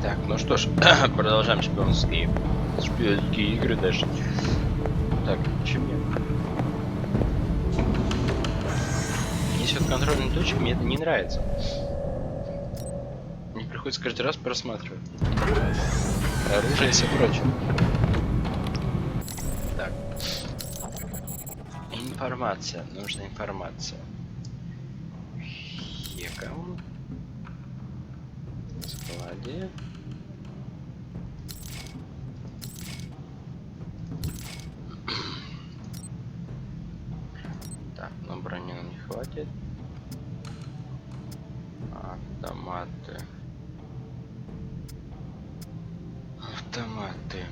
Так, ну что ж, продолжаем шпионские игры даже. Так, что мне? Есть вот контрольная точка, мне это не нравится. Мне приходится каждый раз просматривать оружие и все прочее. Так. Информация. Нужна информация. Хекаун. В складе. Так, но брони нам не хватит. Автоматы. Автоматы.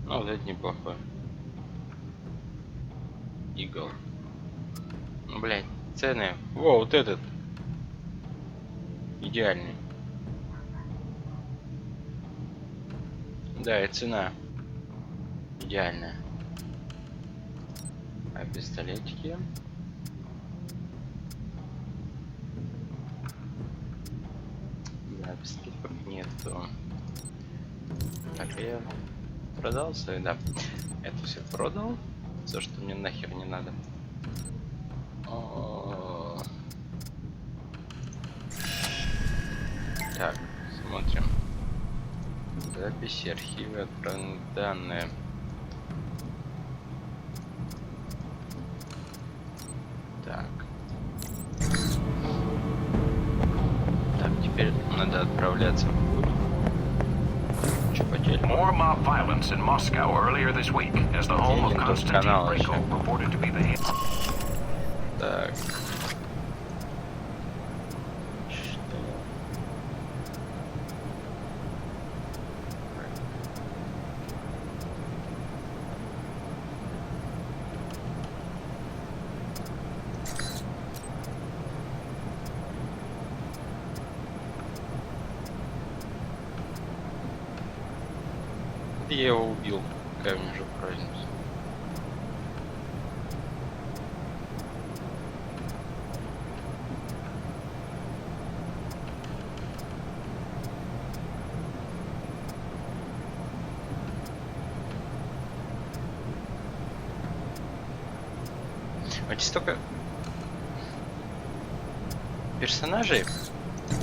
Ну, вот это неплохой. Игл. Ну, блядь, цены. Во, вот этот. Идеальный. Да, и цена. Идеальная. А пистолетики? Да, пистолетов нету. Так, я продал свои, да. Это все продал. Все, что мне нахер не надо. Так, смотрим. Записи, архивы, отправленные данные. Так. Так, теперь надо отправляться в путь. Что по телеку? More mob violence in Moscow earlier this week, as the home of Konstantin Brayko reported to be the... Так. Я его убил, какая мне же разница. Вот здесь столько персонажей,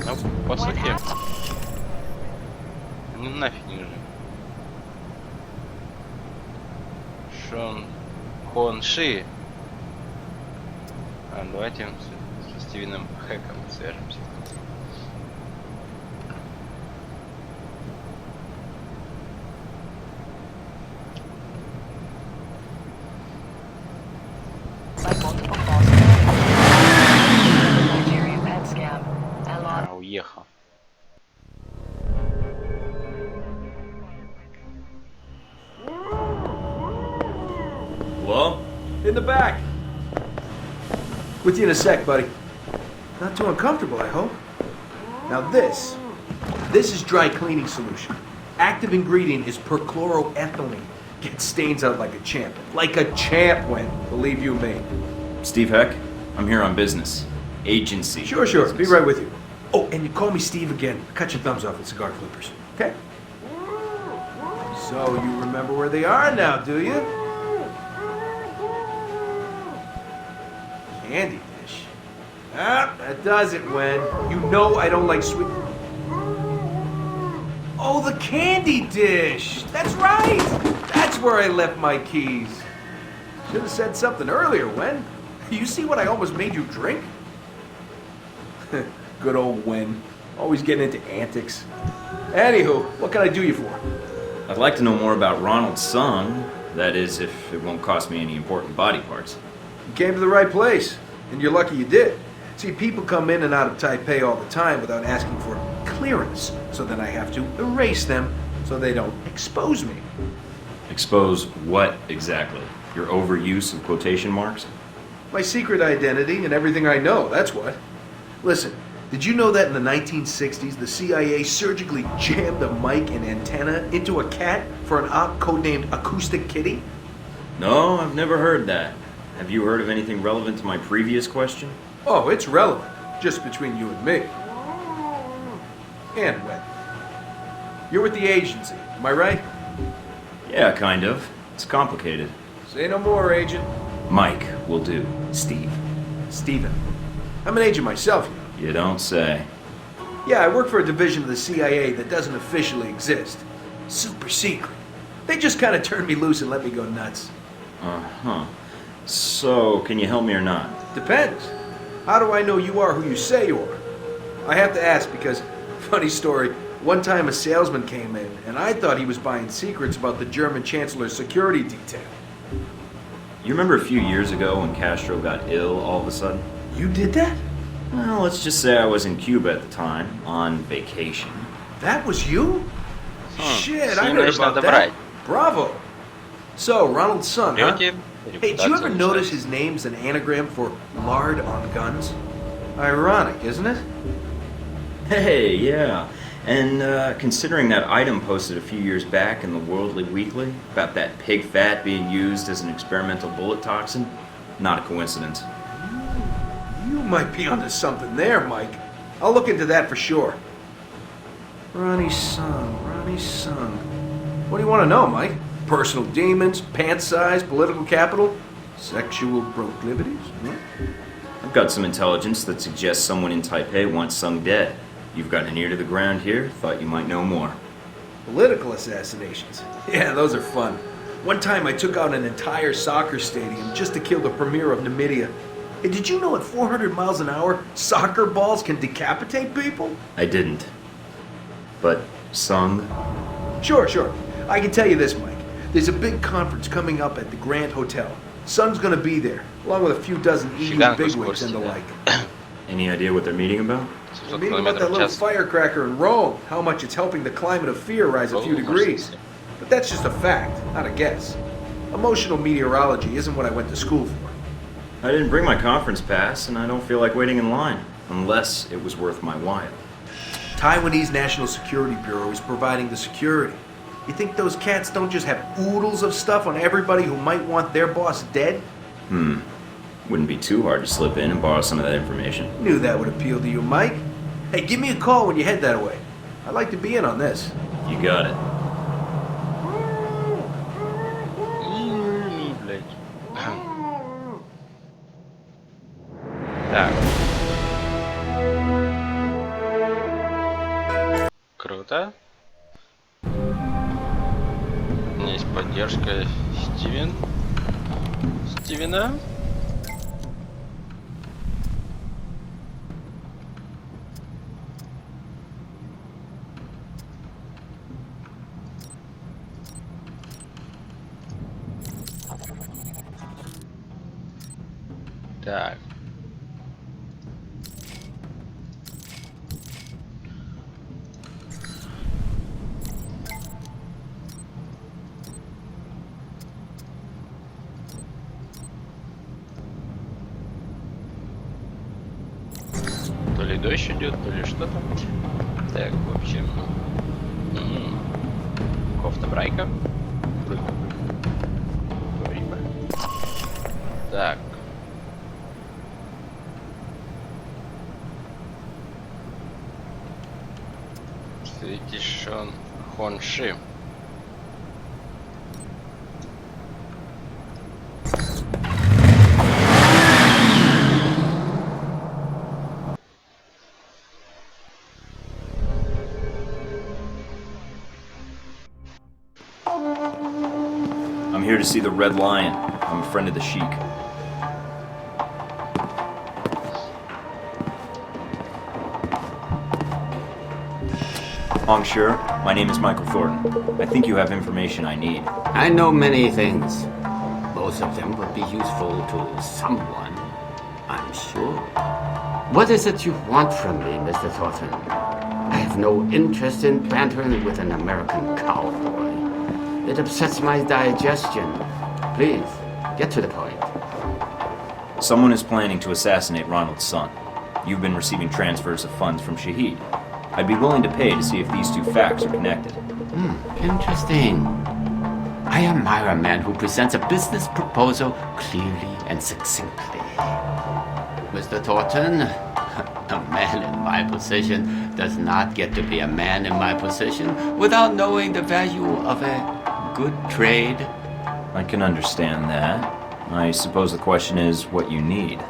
но по сути, ну нафиг не нужны. Шон Хон Ши. Давайте со Стивеном Хэком свяжемся. Уехал. Hello? In the back. With you in a sec, buddy. Not too uncomfortable, I hope. Now this is dry cleaning solution. Active ingredient is perchloroethylene. Gets stains out like a champ. Like a champ went, believe you me. Steve Heck. I'm here on business. Agency. Sure. Business. Be right with you. Oh, and you call me Steve again. Cut your thumbs off at cigar flippers. Okay? So you remember where they are now, do you? Candy dish. Ah, that does it, Wen. You know I don't like sweet... Oh, the candy dish! That's right! That's where I left my keys. Should have said something earlier, Wen. You see what I almost made you drink? Good old Wen. Always getting into antics. Anywho, what can I do you for? I'd like to know more about Ronald's son. That is, if it won't cost me any important body parts. You came to the right place, and you're lucky you did. See, people come in and out of Taipei all the time without asking for clearance, so then I have to erase them so they don't expose me. Expose what exactly? Your overuse of quotation marks? My secret identity and everything I know, that's what. Listen, did you know that in the 1960s, the CIA surgically jammed a mic and antenna into a cat for an op codenamed Acoustic Kitty? No, I've never heard that. Have you heard of anything relevant to my previous question? Oh, it's relevant. Just between you and me. And Wendy. You're with the agency, am I right? Yeah, kind of. It's complicated. Say no more, Agent. Mike will do. Steve. Steven. I'm an agent myself, you know. You don't say. Yeah, I work for a division of the CIA that doesn't officially exist. Super secret. They just kind of turned me loose and let me go nuts. Uh-huh. So, can you help me or not? Depends. How do I know you are who you say you are? I have to ask because, funny story, one time a salesman came in and I thought he was buying secrets about the German Chancellor's security detail. You remember a few years ago when Castro got ill all of a sudden? You did that? Well, let's just say I was in Cuba at the time, on vacation. That was you? Shit, I Сильно heard нужно about добрать. that. Bravo. So, Ronald's son, huh? Берете, Hey, did you ever репутацию notice улучшаете. his name's an anagram for lard on guns? Ironic, isn't it? Hey, yeah. And considering that item posted a few years back in the Worldly Weekly about that pig fat being used as an experimental bullet toxin, not a coincidence. You might be onto something there, Mike. I'll look into that for sure. Ronnie Sung. What do you want to know, Mike? Personal demons, pant size, political capital, sexual proclivities? Huh? I've got some intelligence that suggests someone in Taipei wants Sung dead. You've got an ear to the ground here, thought you might know more. Political assassinations. Yeah, those are fun. One time I took out an entire soccer stadium just to kill the premier of Namibia. Hey, did you know at 400 miles an hour, soccer balls can decapitate people? I didn't. But Sung? Sure. I can tell you this, Mike. There's a big conference coming up at the Grand Hotel. Sun's gonna be there, along with a few dozen EU Фига bigwigs and the да. like. Any idea what they're meeting about? We're 700 meeting about that километров в little час. firecracker in Rome, how much it's helping the climate of fear rise a few Oh, degrees. But that's just a fact, not a guess. Emotional meteorology isn't what I went to school for. I didn't bring my conference pass, and I don't feel like waiting in line, unless it was worth my while. Taiwanese National Security Bureau is providing the security. You think those cats don't just have oodles of stuff on everybody who might want their boss dead? Wouldn't be too hard to slip in and borrow some of that information. Knew that would appeal to you, Mike. Hey, give me a call when you head that way. I'd like to be in on this. You got it. Блядь. Так. Круто. У меня есть поддержка Стивена. Так. То ли дождь идет, то ли что-то. Так, в общем. Кофта Брайка. Так. Святишон Хонши. I'm here to see the Red Lion. I'm a friend of the Sheik. Monsieur, my name is Michael Thornton. I think you have information I need. I know many things. Most of them would be useful to someone, I'm sure. What is it you want from me, Mr. Thornton? I have no interest in bantering with an American cowboy. It upsets my digestion. Please, get to the point. Someone is planning to assassinate Ronald's son. You've been receiving transfers of funds from Shahid. I'd be willing to pay to see if these two facts are connected. Interesting. I admire a man who presents a business proposal clearly and succinctly. Mr. Thornton, A man in my position does not get to be a man in my position without knowing the value of a good trade. I can understand that. I suppose the question is what you need.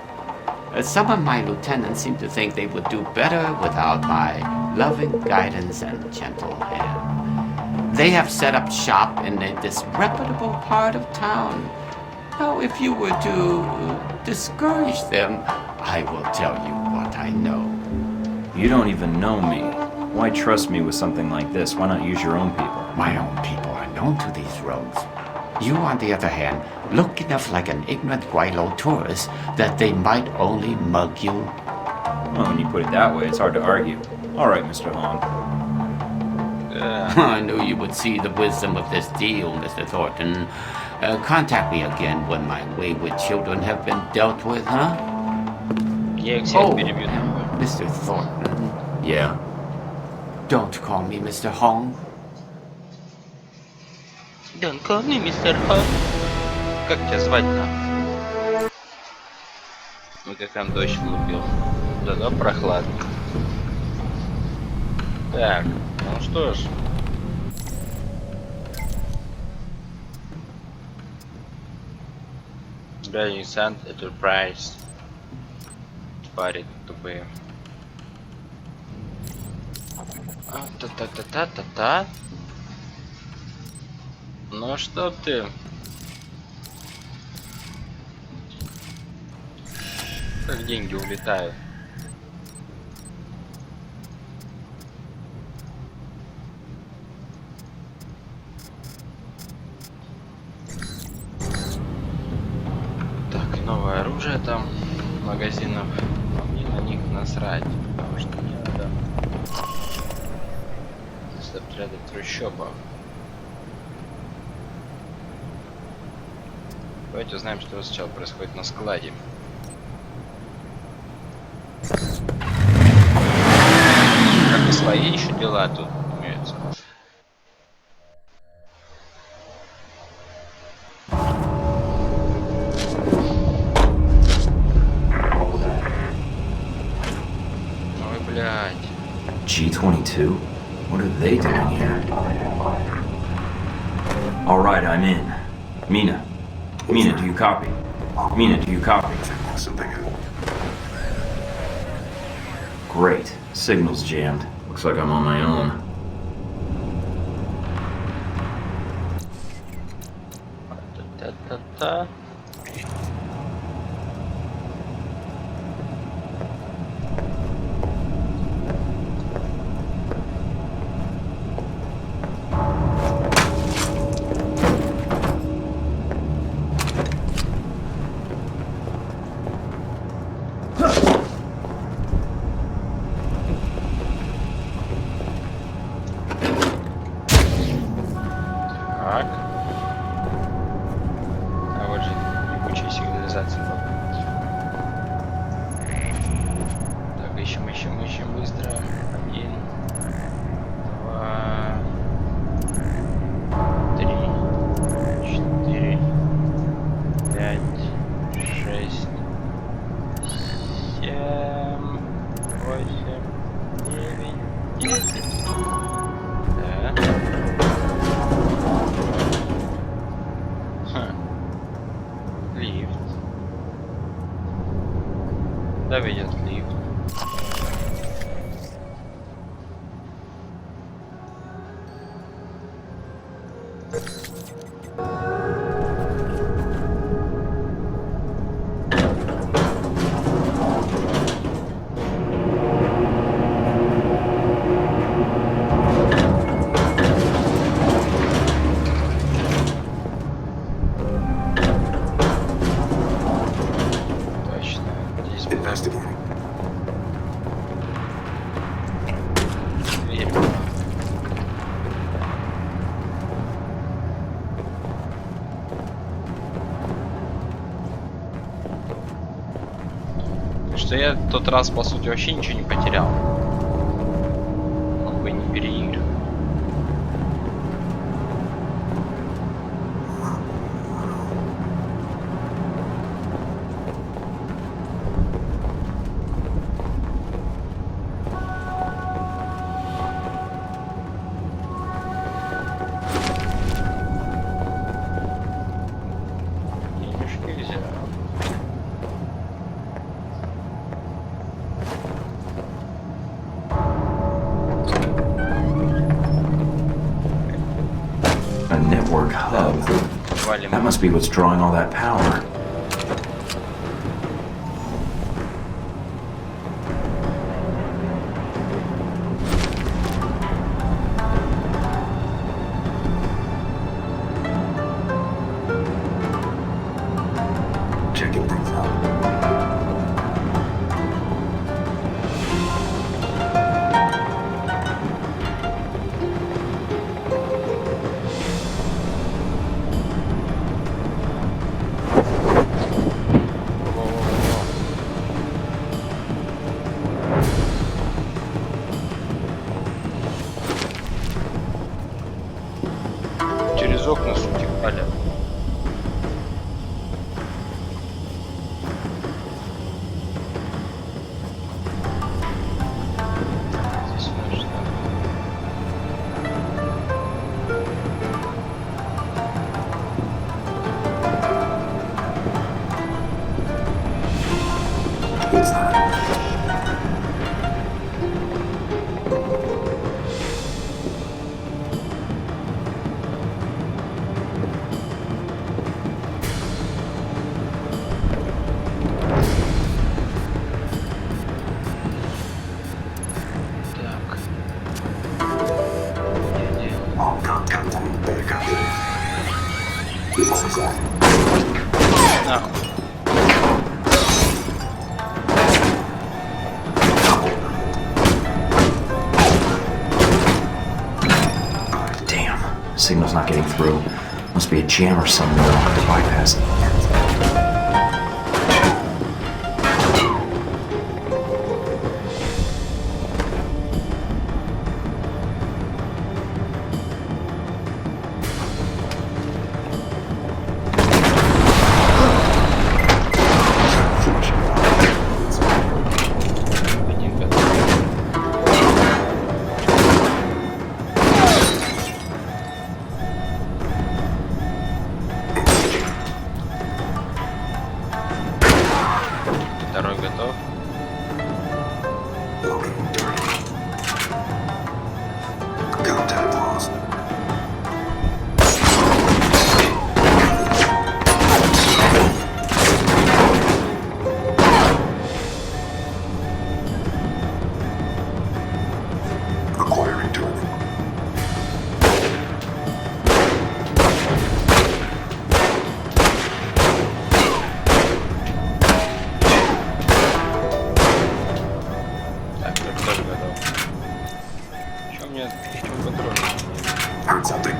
Some of my lieutenants seem to think they would do better without my loving guidance and gentle hand. They have set up shop in a disreputable part of town. Now, if you were to discourage them, I will tell you what I know. You don't even know me. Why trust me with something like this? Why not use your own people? My own people are known to these rogues. You, on the other hand, look enough like an ignorant Guaylo tourist that they might only mug you. Well, when you put it that way, it's hard to argue. All right, Mr. Hong. I knew you would see the wisdom of this deal, Mr. Thornton. Contact me again when my wayward children have been dealt with, huh? Я их всех перебью. Mr. Thornton, Yeah. don't call me Mr. Hong. Don't call me Mr. Hong. Как тебя звать-то? Ну как там дождь влупил. Да-да, прохладно. Так, ну что ж. Брайан Санд, Enterprise. Твари тупые. Та-та-та-та-та-та. Ну что ты? Как деньги улетают? Так, и новое оружие там, магазинов. Но мне на них насрать, потому что мне надо отряды трущобов. Давайте узнаем, что сейчас происходит на складе. Как и свои еще дела тут имеются. Ой, блядь. G-22? What are they doing here? All right, I'm in. Mina. Mina, do you copy? Mina, do you copy? Great. Signal's jammed. Looks like I'm on my own. Та-та-та-та. Так. А вот же ебучая сигнализация. Так, ищем быстро. 1, 2, 3, 4, 5, 6, 7, 8, 9, 10. Да. Лифт. Да, видят лифт. Точно. Здесь было. Дверь была. Что я в тот раз, по сути, вообще ничего не потерял. Мог бы и не переигрывать. network hub. Валим. That must be what's drawing all that power. Checking things out. Через окна сути палят. Здесь нужно. What's that? Так. Oh, contact. Better copy. This is that. Нахуй. Damn, signal's not getting through. Must be a jammer somewhere. I'll have to bypass it. Один готов. Второй готов. Locating target. Contact lost. Acquiring target. Так, я тоже готов. Чё мне? В чем контроль? Heard something.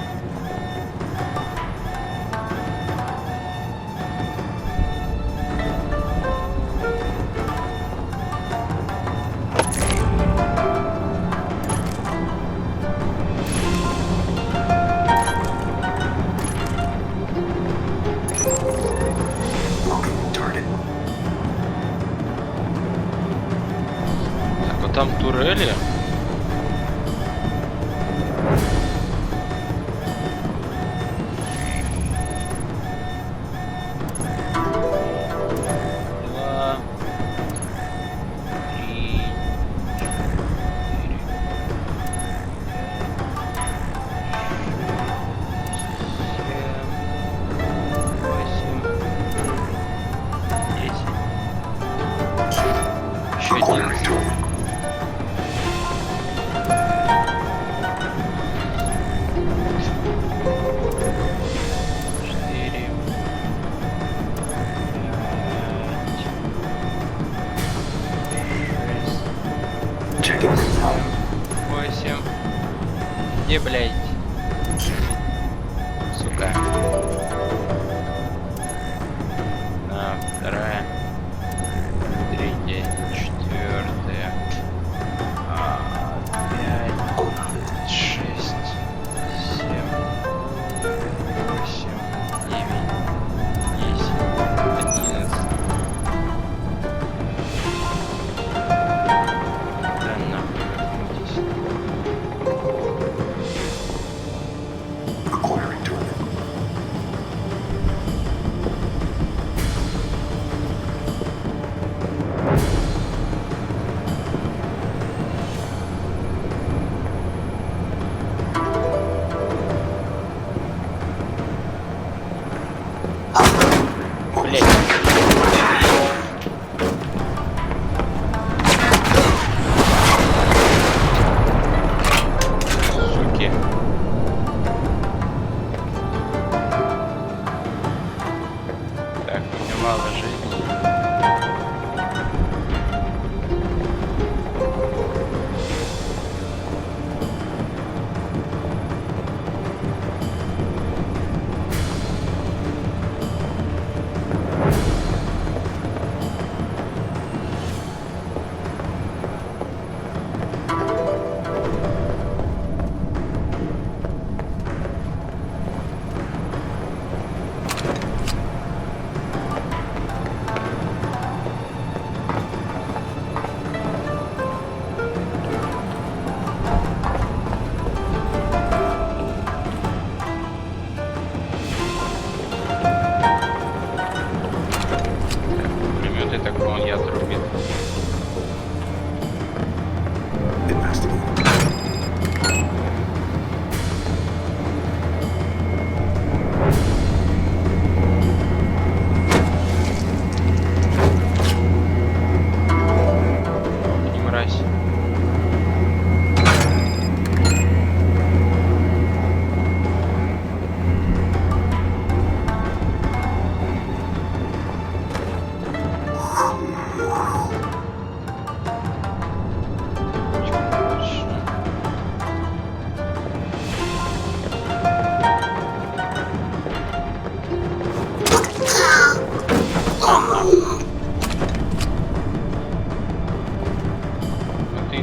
Locating target. Так, вот там турели. Два, три, четыре, семь, восемь, десять. Еще Acquiring 11. target. Четыре, пять, Checking things out. 8. Где, блядь? Сука. Вторая. Третья. Четвертая. 5. 6. 7. 8. 9. 10. 11. Да нахуй, вернитесь.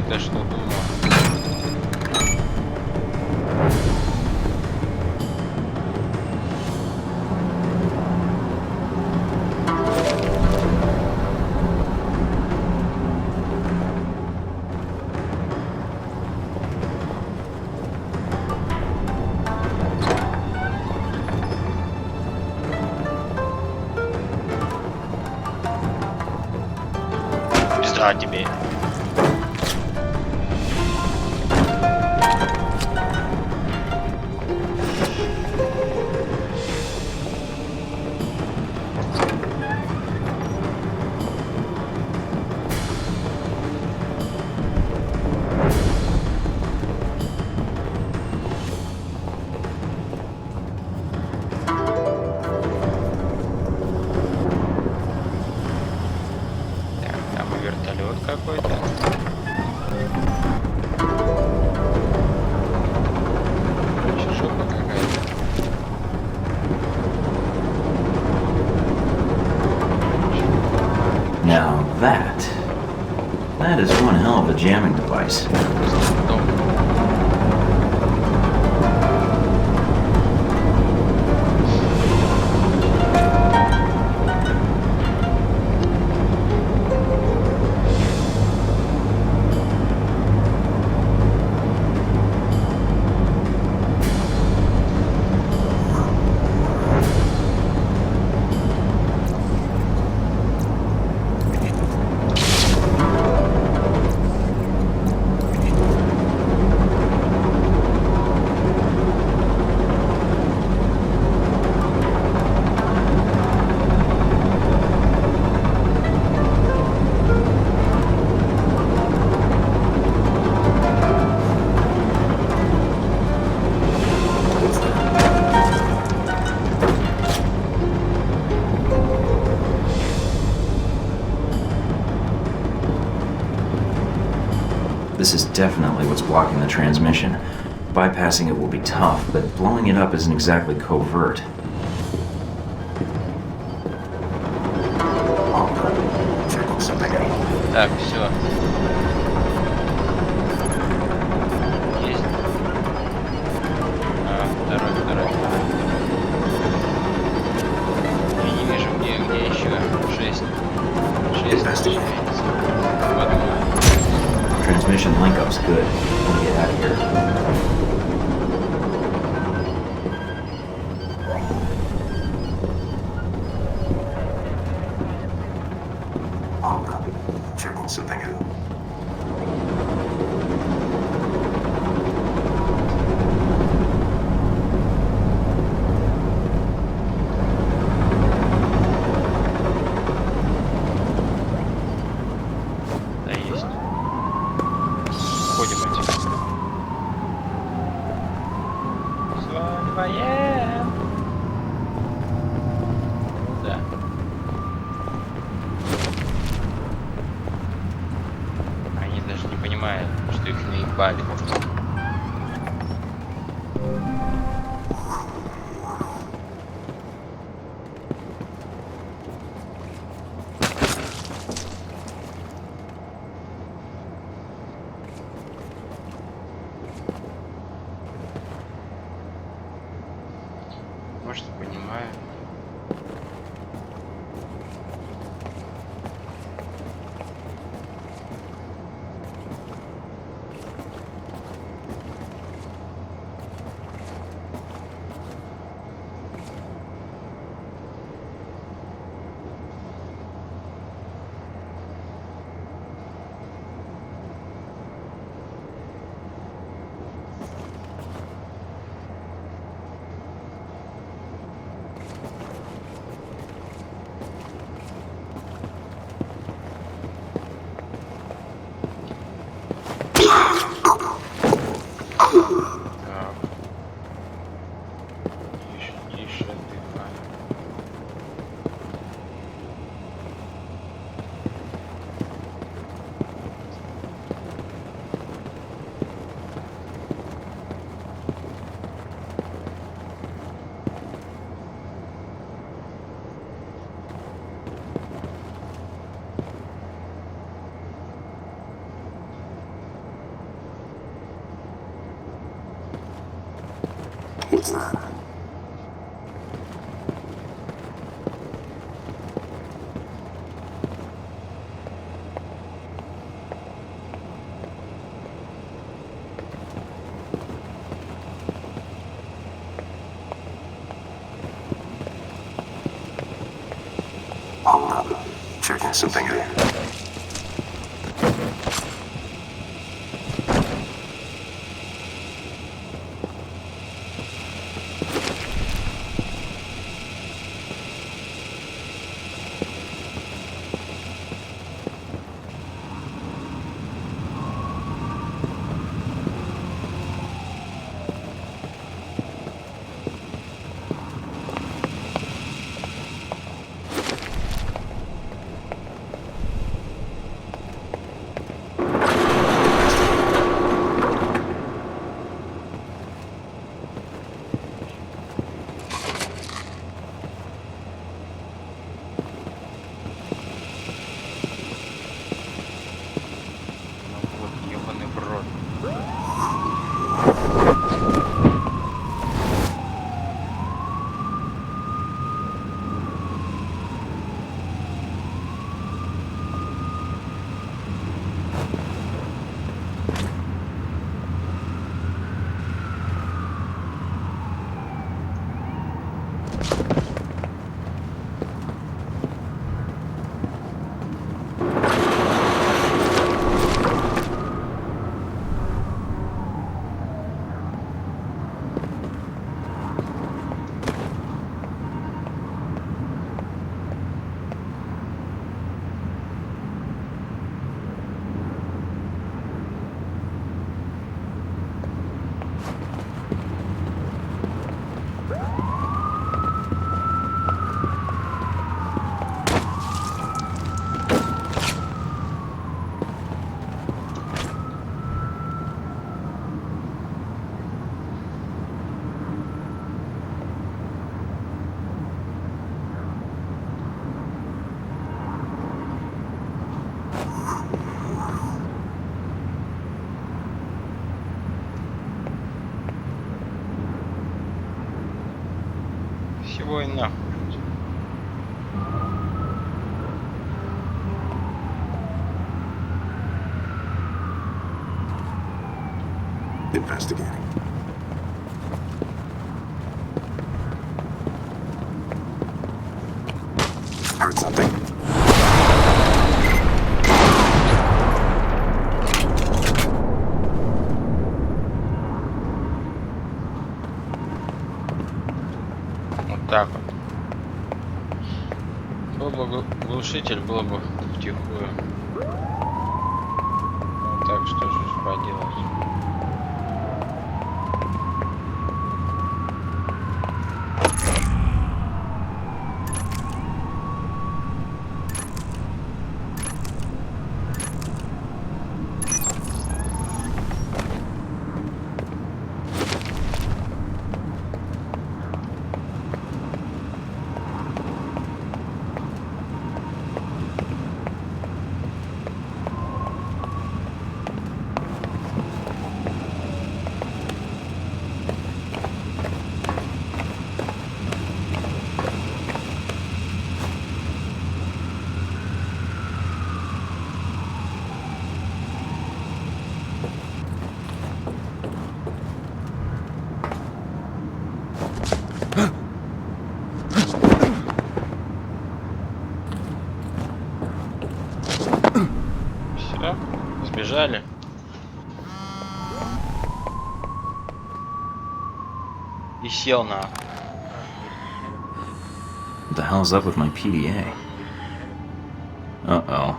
Ты что думал? Пизда тебе. Так, там и вертолет какой-то. Короче, жопа какая-то. Now that is one hell of a jamming device. Дом. This is definitely what's blocking the transmission. Bypassing it will be tough, but blowing it up isn't exactly covert. Так, все. Есть. Второй. Я не вижу, где еще. 6. 6. Вот. Transmission link-up's good. Let me get out of here. Да, есть. Ходим эти. Сваливаем. Да. Они даже не понимают, что их наебали. Может, понимаю. What's that? Checking something in. Всего и нахуй. Investigating. Heard something. Вот так вот. Был бы глушитель, было бы втихую. Ну так что же поделать. Все, сбежали. И сел на. What the hell's up with my PDA? Uh-oh.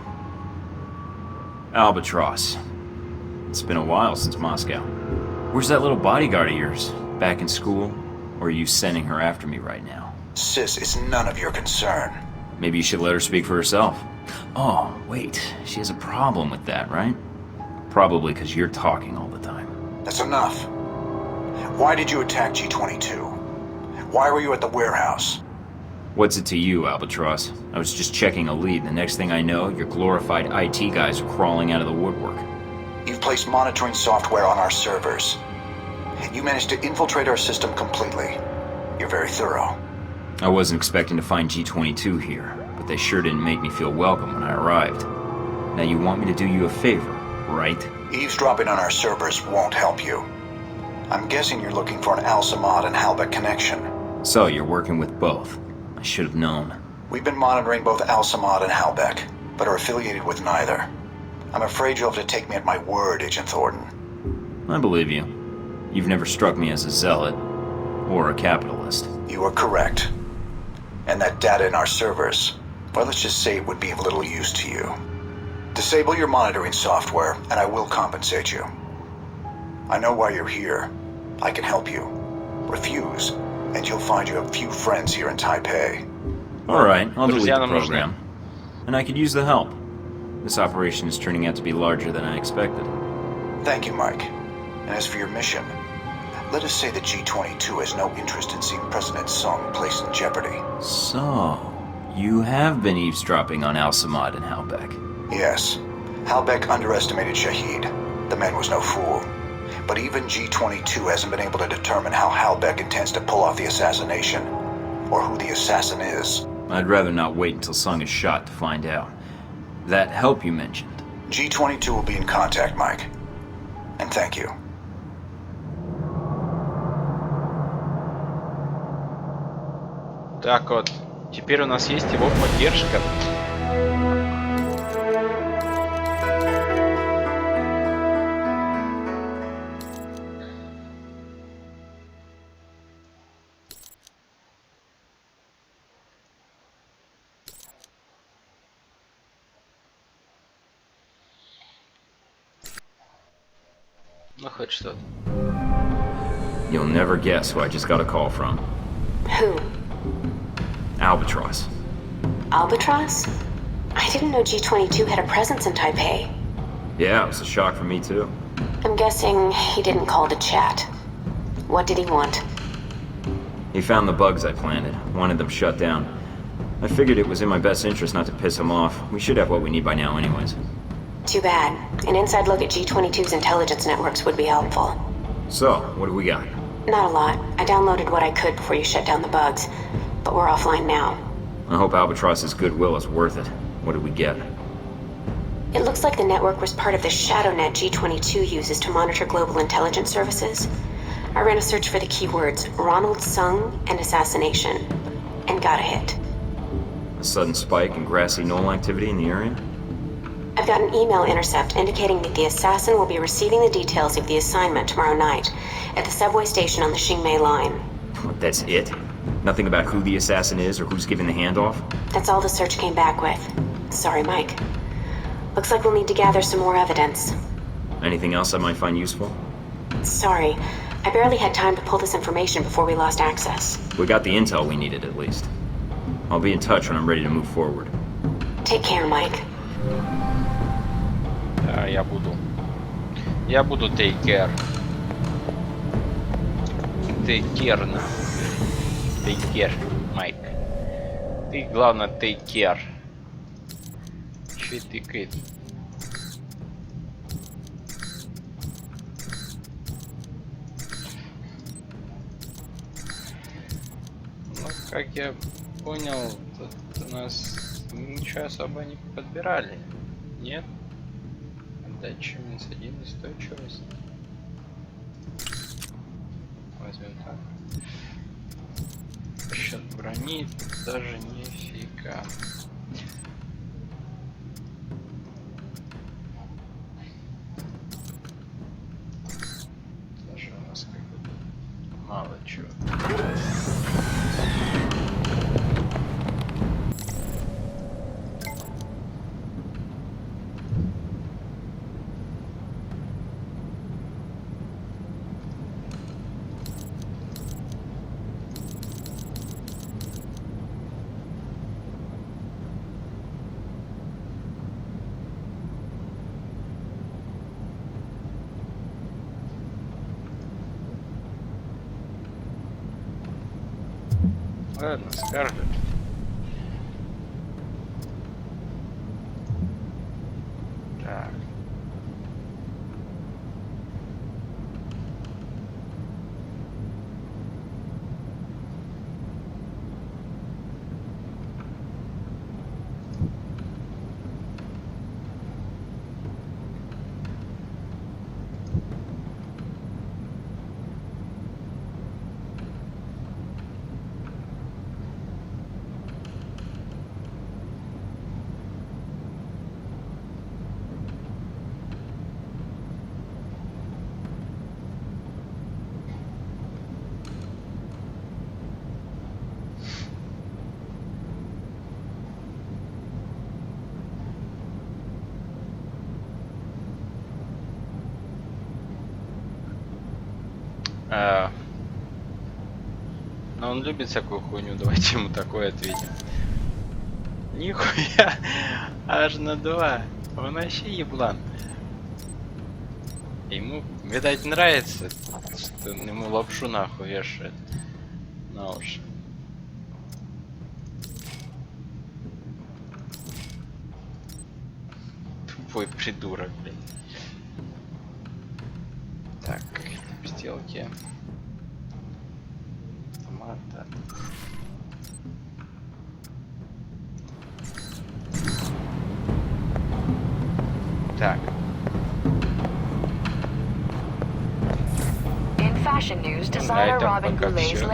Albatross. It's been a while since Moscow. Where's that little bodyguard of yours? Back in school? Or are you sending her after me right now? Sis, it's none of your concern. Maybe you should let her speak for herself. Oh, wait. She has a problem with that, right? Probably because you're talking all the time. That's enough. Why did you attack G-22? Why were you at the warehouse? What's it to you, Albatross? I was just checking a lead. The next thing I know, your glorified IT guys are crawling out of the woodwork. You've placed monitoring software on our servers. You managed to infiltrate our system completely. You're very thorough. I wasn't expecting to find G22 here, but they sure didn't make me feel welcome when I arrived. Now you want me to do you a favor, right? Eavesdropping on our servers won't help you. I'm guessing you're looking for an Al-Samad and Halbech connection. So you're working with both. I should have known. We've been monitoring both Al-Samad and Halbech, but are affiliated with neither. I'm afraid you'll have to take me at my word, Agent Thornton. I believe you. You've never struck me as a zealot or a capitalist. You are correct. And that data in our servers, well, let's just say it would be of little use to you. Disable your monitoring software, and I will compensate you. I know why you're here. I can help you. Refuse, and you'll find you have few friends here in Taipei. Alright, I'll delete the Друзья нам нужны. program. And I could use the help. This operation is turning out to be larger than I expected. Thank you, Mike. And as for your mission, let us say that G22 has no interest in seeing President Sung placed in jeopardy. So, you have been eavesdropping on Al-Samad and Halbech. Yes. Halbech underestimated Shahid. The man was no fool. But even G22 hasn't been able to determine how Halbech intends to pull off the assassination, or who the assassin is. I'd rather not wait until Sung is shot to find out. That help you mentioned. G22 will be in contact, Mike. And thank you. Так вот, теперь у нас есть его поддержка. Ну, хоть что-то. You'll never guess who I just got a call from. Who? Albatross. Albatross? I didn't know G22 had a presence in Taipei. Yeah, it was a shock for me too. I'm guessing he didn't call to chat. What did he want? He found the bugs I planted, wanted them shut down. I figured it was in my best interest not to piss him off. We should have what we need by now anyways. Too bad. An inside look at G22's intelligence networks would be helpful. So, what do we got? Not a lot. I downloaded what I could before you shut down the bugs. But we're offline now. I hope Albatross's goodwill is worth it. What did we get? It looks like the network was part of the ShadowNet G22 uses to monitor global intelligence services. I ran a search for the keywords Ronald Sung and assassination, and got a hit. A sudden spike in grassy knoll activity in the area? I've got an email intercept indicating that the assassin will be receiving the details of the assignment tomorrow night at the subway station on the Xingmei line. What, that's it? Nothing about who the assassin is or who's giving the handoff? That's all the search came back with. Sorry, Mike. Looks like we'll need to gather some more evidence. Anything else I might find useful? Sorry. I barely had time to pull this information before we lost access. We got the intel we needed, at least. I'll be in touch when I'm ready to move forward. Take care, Mike. Да, я буду take care. Take care, на. Take care, Майк. Ты, главное, take care. Чё тыкает? Ну, как я понял, тут у нас ничего особо не подбирали. Нет? Отдача -1 устойчивость. Возьмем так. Счет брони даже нифига. Даже у нас как бы мало чего. Ладно, Скарлетт. Так. Но он любит всякую хуйню, давайте ему такое ответим. Нихуя, аж на 2. Он вообще еблан. Ему, видать, нравится, что ему лапшу нахуй вешает на уши. Тупой придурок, блин. Так, сделки. Автомата. Так. In fashion news, designer этом Robin пока Goulet's всё.